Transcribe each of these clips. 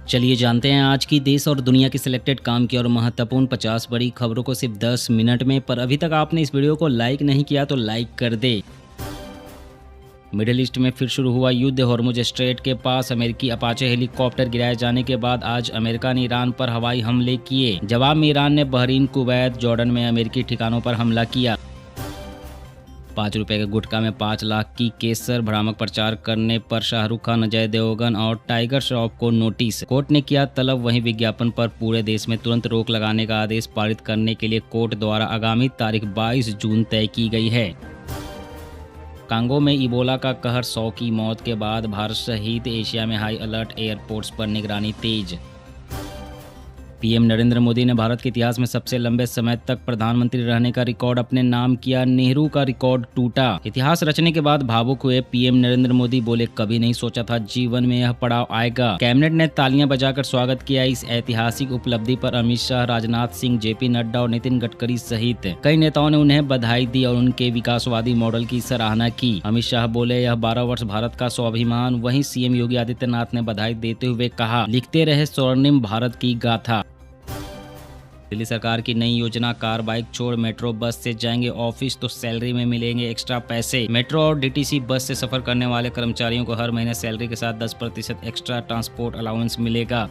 चलिए जानते हैं आज की देश और दुनिया की सिलेक्टेड काम की और महत्वपूर्ण 50 बड़ी खबरों को सिर्फ 10 मिनट में। पर अभी तक आपने इस वीडियो को लाइक नहीं किया तो लाइक कर दे। मिडिल ईस्ट में फिर शुरू हुआ युद्ध। हॉर्मुज स्ट्रेट के पास अमेरिकी अपाचे हेलीकॉप्टर गिराए जाने के बाद आज अमेरिका ने ईरान पर हवाई हमले किए। जवाब में ईरान ने बहरीन, कुवैत, जॉर्डन में अमेरिकी ठिकानों पर हमला किया। 5 रुपए के गुटखा में 5 लाख की केसर भ्रामक प्रचार करने पर शाहरुख खान, अजय देवगन और टाइगर श्रॉफ को नोटिस। कोर्ट ने किया तलब। वहीं विज्ञापन पर पूरे देश में तुरंत रोक लगाने का आदेश पारित करने के लिए कोर्ट द्वारा आगामी तारीख 22 जून तय की गई है। कांगो में इबोला का कहर, 100 की मौत के बाद भारत सहित एशिया में हाई अलर्ट, एयरपोर्ट्स पर निगरानी तेज। पीएम नरेंद्र मोदी ने भारत के इतिहास में सबसे लंबे समय तक प्रधानमंत्री रहने का रिकॉर्ड अपने नाम किया। नेहरू का रिकॉर्ड टूटा। इतिहास रचने के बाद भावुक हुए पीएम नरेंद्र मोदी बोले, कभी नहीं सोचा था जीवन में यह पड़ाव आएगा। कैबिनेट ने तालियां बजाकर स्वागत किया इस ऐतिहासिक उपलब्धि पर। अमित शाह, राजनाथ सिंह, जेपी नड्डा और नितिन गडकरी सहित कई नेताओं ने उन्हें बधाई दी और उनके विकासवादी मॉडल की सराहना की। अमित शाह बोले, यह 12 वर्ष भारत का स्वाभिमान। वहीं सीएम योगी आदित्यनाथ ने बधाई देते हुए कहा, लिखते रहे स्वर्णिम भारत की गाथा। दिल्ली सरकार की नई योजना, कार बाइक छोड़ मेट्रो बस से जाएंगे ऑफिस तो सैलरी में मिलेंगे एक्स्ट्रा पैसे। मेट्रो और डीटीसी बस से सफर करने वाले कर्मचारियों को हर महीने सैलरी के साथ 10% एक्स्ट्रा ट्रांसपोर्ट अलाउंस मिलेगा।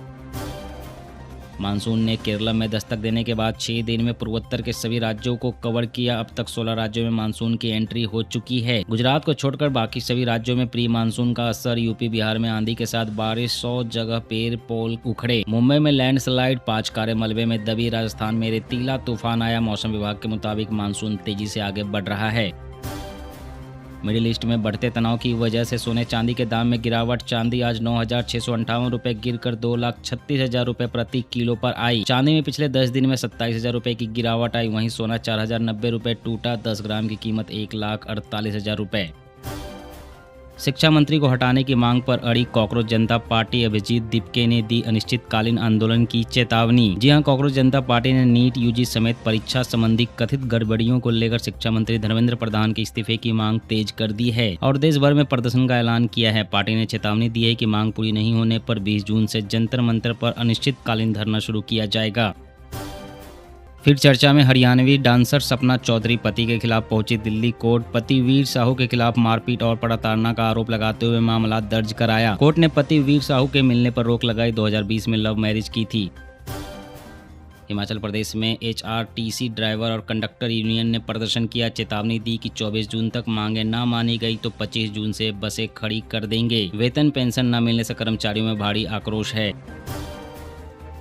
मानसून ने केरला में दस्तक देने के बाद 6 दिन में पूर्वोत्तर के सभी राज्यों को कवर किया। अब तक 16 राज्यों में मानसून की एंट्री हो चुकी है। गुजरात को छोड़कर बाकी सभी राज्यों में प्री मानसून का असर। यूपी, बिहार में आंधी के साथ बारिश, 100 जगह पेड़ पोल उखड़े। मुंबई में लैंडस्लाइड, 5 कारें मलबे में दबी। राजस्थान में रेतीला तूफान आया। मौसम विभाग के मुताबिक मानसून तेजी से आगे बढ़ रहा है। मिडिल ईस्ट में बढ़ते तनाव की वजह से सोने चांदी के दाम में गिरावट। चांदी आज 9,658 रुपए गिरकर 2,36,000 रुपए प्रति किलो पर आई। चांदी में पिछले 10 दिन में 27,000 रुपए की गिरावट आई। वहीं सोना 4,090 रुपए टूटा। 10 ग्राम की कीमत 1,48,000 रुपए। शिक्षा मंत्री को हटाने की मांग पर अड़ी कॉकरोच जनता पार्टी। अभिजीत दीपके ने दी अनिश्चितकालीन आंदोलन की चेतावनी। जी हां, कॉकरोच जनता पार्टी ने नीट, यूजी समेत परीक्षा संबंधी कथित गड़बड़ियों को लेकर शिक्षा मंत्री धर्मेंद्र प्रधान के इस्तीफे की मांग तेज कर दी है और देश भर में प्रदर्शन का ऐलान किया है। पार्टी ने चेतावनी दी है कि मांग पूरी नहीं होने पर 20 जून से जंतर मंतर पर अनिश्चितकालीन धरना शुरू किया जाएगा। फिर चर्चा में हरियाणवी डांसर सपना चौधरी पति के खिलाफ पहुंची दिल्ली कोर्ट। पति वीर साहू के खिलाफ मारपीट और प्रताड़ना का आरोप लगाते हुए मामला दर्ज कराया। कोर्ट ने पति वीर साहू के मिलने पर रोक लगाई। 2020 में लव मैरिज की थी। हिमाचल प्रदेश में एचआरटीसी ड्राइवर और कंडक्टर यूनियन ने प्रदर्शन किया। चेतावनी दी कि 24 जून तक मांगे न मानी गई तो 25 जून से बसें खड़ी कर देंगे। वेतन पेंशन न मिलने से कर्मचारियों में भारी आक्रोश है।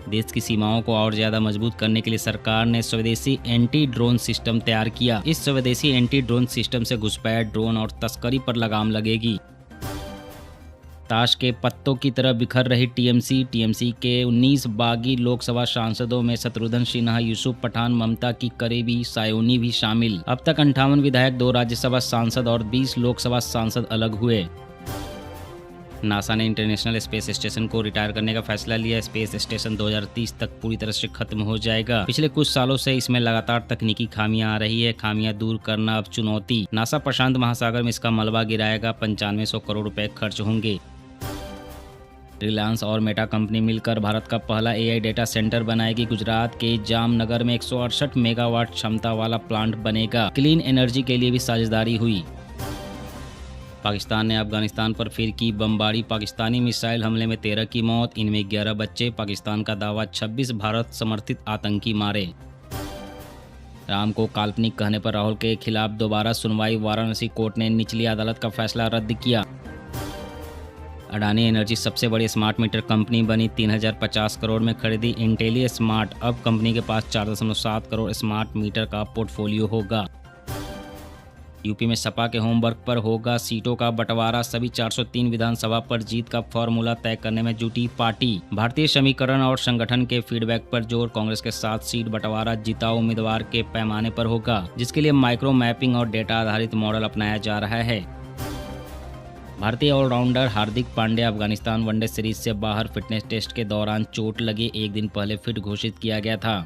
देश की सीमाओं को और ज्यादा मजबूत करने के लिए सरकार ने स्वदेशी एंटी ड्रोन सिस्टम तैयार किया। इस स्वदेशी एंटी ड्रोन सिस्टम से घुसपैठ, ड्रोन और तस्करी पर लगाम लगेगी। ताश के पत्तों की तरह बिखर रही टीएमसी के 19 बागी लोकसभा सांसदों में शत्रुघ्न सिन्हा, यूसुफ पठान, ममता की करीबी सायोनी भी शामिल। अब तक 58 विधायक, 2 राज्यसभा सांसद और 20 लोकसभा सांसद अलग हुए। नासा ने इंटरनेशनल स्पेस स्टेशन को रिटायर करने का फैसला लिया। स्पेस स्टेशन 2030 तक पूरी तरह से खत्म हो जाएगा। पिछले कुछ सालों से इसमें लगातार तकनीकी खामियां आ रही है। खामियां दूर करना अब चुनौती। नासा प्रशांत महासागर में इसका मलबा गिराएगा। 9500 करोड़ रुपए खर्च होंगे। रिलायंस और मेटा कंपनी मिलकर भारत का पहला एआई डेटा सेंटर बनाएगी। गुजरात के जामनगर में 168 मेगावाट क्षमता वाला प्लांट बनेगा। क्लीन एनर्जी के लिए भी साझेदारी हुई। पाकिस्तान ने अफगानिस्तान पर फिर की बमबारी। पाकिस्तानी मिसाइल हमले में 13 की मौत, इनमें 11 बच्चे। पाकिस्तान का दावा, 26 भारत समर्थित आतंकी मारे। राम को काल्पनिक कहने पर राहुल के खिलाफ दोबारा सुनवाई। वाराणसी कोर्ट ने निचली अदालत का फैसला रद्द किया। अडानी एनर्जी सबसे बड़ी स्मार्ट मीटर कंपनी बनी। 3050 करोड़ में खरीदी इंटेली स्मार्ट। अब कंपनी के पास 4.7 करोड़ स्मार्ट मीटर का पोर्टफोलियो होगा। यूपी में सपा के होमवर्क पर होगा सीटों का बंटवारा। सभी 403 विधानसभा पर जीत का फॉर्मूला तय करने में जुटी पार्टी। भारतीय समीकरण और संगठन के फीडबैक पर जोर। कांग्रेस के 7 सीट बंटवारा जिताऊ उम्मीदवार के पैमाने पर होगा, जिसके लिए माइक्रो मैपिंग और डेटा आधारित मॉडल अपनाया जा रहा है। भारतीय allrounder Hardik Pandya Afghanistan one day series से बाहर। फिटनेस टेस्ट के दौरान चोट लगी, 1 दिन पहले फिट घोषित किया गया था।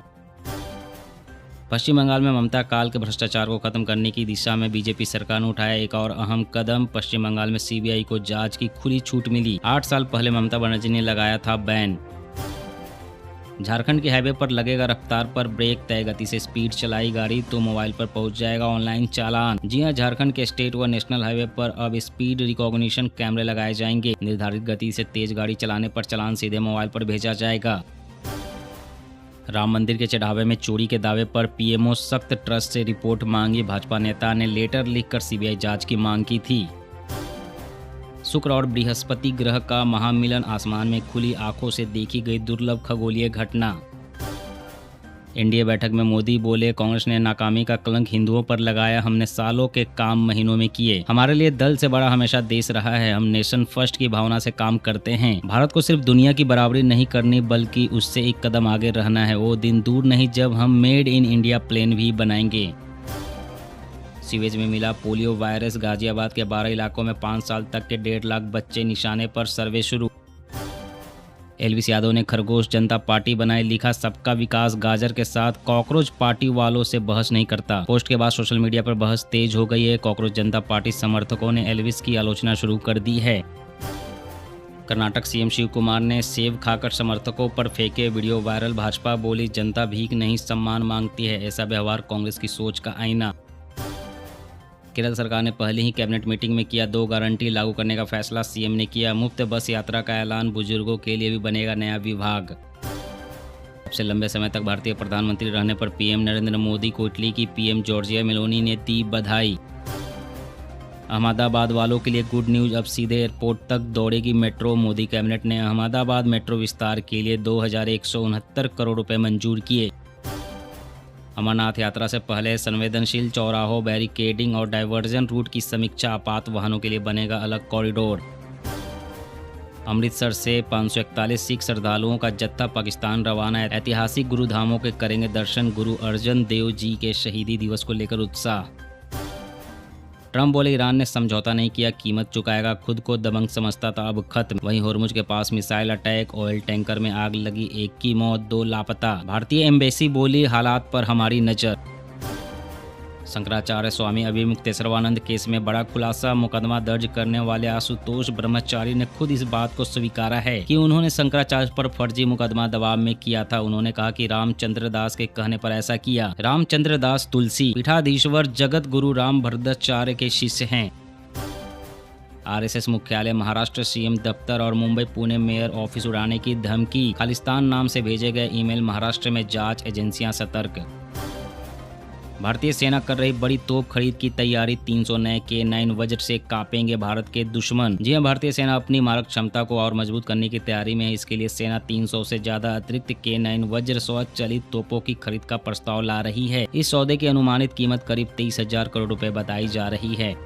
पश्चिम बंगाल में ममता काल के भ्रष्टाचार को खत्म करने की दिशा में बीजेपी सरकार ने उठाया एक और अहम कदम। पश्चिम बंगाल में सीबीआई को जांच की खुली छूट मिली। 8 साल पहले ममता बनर्जी ने लगाया था बैन। झारखंड के हाईवे पर लगेगा रफ्तार पर ब्रेक, तय गति से स्पीड चलाई गाड़ी तो मोबाइल पर पहुंच जाएगा ऑनलाइन चालान। जी हां, झारखंड के स्टेट व नेशनल हाईवे पर अब स्पीड रिकॉग्निशन कैमरे लगाए जाएंगे। निर्धारित गति से तेज गाड़ी चलाने पर चालान सीधे मोबाइल पर भेजा जाएगा। राम मंदिर के चढ़ावे में चोरी के दावे पर पीएमओ सख्त ट्रस्ट से रिपोर्ट मांगी। भाजपा नेता ने लेटर लिखकर सीबीआई जांच की मांग की थी। शुक्र और बृहस्पति ग्रह का महामिलन, आसमान में खुली आंखों से देखी गई दुर्लभ खगोलीय घटना। एनडीए बैठक में मोदी बोले, कांग्रेस ने नाकामी का कलंक हिंदुओं पर लगाया, हमने सालों के काम महीनों में किए। हमारे लिए दल से बड़ा हमेशा देश रहा है, हम नेशन फर्स्ट की भावना से काम करते हैं। भारत को सिर्फ दुनिया की बराबरी नहीं करनी बल्कि उससे एक कदम आगे रहना है। वो दिन दूर नहीं जब हम मेड इन इंडिया प्लेन भी बनाएंगे। सीवेज में मिला पोलियो वायरस, गाजियाबाद के 12 इलाकों में 5 साल तक के 1.5 लाख बच्चे निशाने पर, सर्वे शुरू। एलवीस यादव ने खरगोश जनता पार्टी बनाई, लिखा सबका विकास गाजर के साथ, कॉकरोच पार्टी वालों से बहस नहीं करता। पोस्ट के बाद सोशल मीडिया पर बहस तेज हो गई है। कॉकरोच जनता पार्टी समर्थकों ने एलवीस की आलोचना शुरू कर दी है। कर्नाटक सीएम शिव कुमार ने सेब खाकर समर्थकों पर फेंके वीडियो वायरल। भाजपा बोली, जनता भीख नहीं सम्मान मांगती है, ऐसा व्यवहार कांग्रेस की सोच का आईना। केरल सरकार ने पहले ही कैबिनेट मीटिंग में किया 2 गारंटी लागू करने का फैसला। सीएम ने किया मुफ्त बस यात्रा का ऐलान, बुजुर्गों के लिए भी बनेगा नया विभाग। सबसे लंबे समय तक भारतीय प्रधानमंत्री रहने पर पीएम नरेंद्र मोदी को इटली की पीएम जॉर्जिया मेलोनी ने दी बधाई। अहमदाबाद वालों के लिए गुड न्यूज, अब सीधे एयरपोर्ट तक दौड़ेगी मेट्रो। मोदी कैबिनेट ने अहमदाबाद मेट्रो विस्तार के लिए 2169 करोड़ रुपए मंजूर किए। अमरनाथ यात्रा से पहले संवेदनशील चौराहों, बैरिकेडिंग और डाइवर्जन रूट की समीक्षा, आपात वाहनों के लिए बनेगा अलग कॉरिडोर। अमृतसर से 541 सिख श्रद्धालुओं का जत्था पाकिस्तान रवाना। ऐतिहासिक गुरुधामों के करेंगे दर्शन, गुरु अर्जन देव जी के शहीदी दिवस को लेकर उत्साह। ट्रंप बोले, ईरान ने समझौता नहीं किया, कीमत चुकाएगा, खुद को दबंग समझता था अब खत्म। वहीं होर्मुज के पास मिसाइल अटैक, ऑयल टैंकर में आग लगी, 1 की मौत, 2 लापता। भारतीय एम्बेसी बोली, हालात पर हमारी नजर। शंकराचार्य स्वामी अभिमुख तेसरवानंद केस में बड़ा खुलासा, मुकदमा दर्ज करने वाले आशुतोष ब्रह्मचारी ने खुद इस बात को स्वीकारा है कि उन्होंने शंकराचार्य पर फर्जी मुकदमा दबाव में किया था। उन्होंने कहा कि रामचंद्र दास के कहने पर ऐसा किया। रामचंद्र दास तुलसी पीठाधीश्वर जगत गुरु राम भद्राचार्य के शिष्य हैं। आरएसएस मुख्यालय, महाराष्ट्र सीएम दफ्तर और मुंबई पुणे मेयर ऑफिस उड़ाने की धमकी, खालिस्तान नाम से भेजे गए ईमेल, महाराष्ट्र में जांच एजेंसियां सतर्क। भारतीय सेना कर रही बड़ी तोप खरीद की तैयारी, 300 नए K9 वज्र से कांपेंगे भारत के दुश्मन। जी हां, भारतीय सेना अपनी मारक क्षमता को और मजबूत करने की तैयारी में है। इसके लिए सेना 300 से ज्यादा अतिरिक्त K9 वज्र स्वचालित तोपों की खरीद का प्रस्ताव ला रही है। इस सौदे की अनुमानित कीमत करीब 23,000 करोड़ रुपए बताई जा रही है।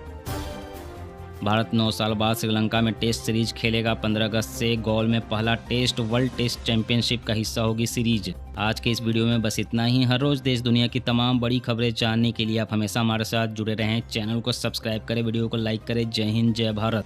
भारत 9 साल बाद श्रीलंका में टेस्ट सीरीज खेलेगा। 15 अगस्त से गौल में पहला टेस्ट वर्ल्ड टेस्ट चैंपियनशिप का हिस्सा होगी सीरीज। आज के इस वीडियो में बस इतना ही। हर रोज देश दुनिया की तमाम बड़ी खबरें जानने के लिए आप हमेशा हमारे साथ जुड़े रहें। चैनल को सब्सक्राइब करें, वीडियो को लाइक करें। जय हिंद, जय भारत।